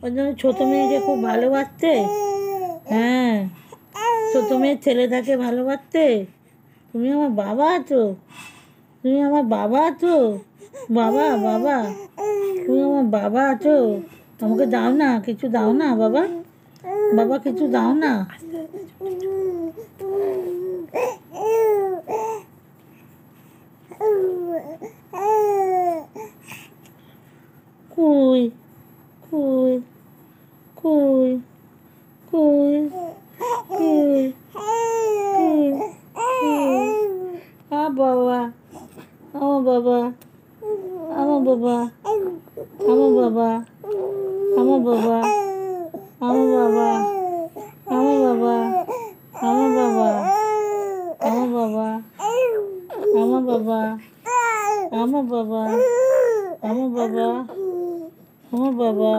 ওই জন্য ছোটো মেয়েকে খুব ভালোবাসতে। হ্যাঁ, ছোটো মেয়ের ছেলেটাকে ভালোবাসতে। তুমি আমার বাবা আছো, তুমি আমার বাবা আছো, বাবা বাবা, তুমি আমার বাবা আছো। আমাকে দাও না, কিছু দাও না বাবা, বাবা কিছু দাও না। কই কই কই কই কই বাবা, আমার বাবা, আমার বাবা, আমার বাবা, আমার বাবা, আমার বাবা, আমার বাবা, আমার বাবা, আমার বাবা, আমার বাবা, আমার বাবা, আমার বাবা, আমার বাবা।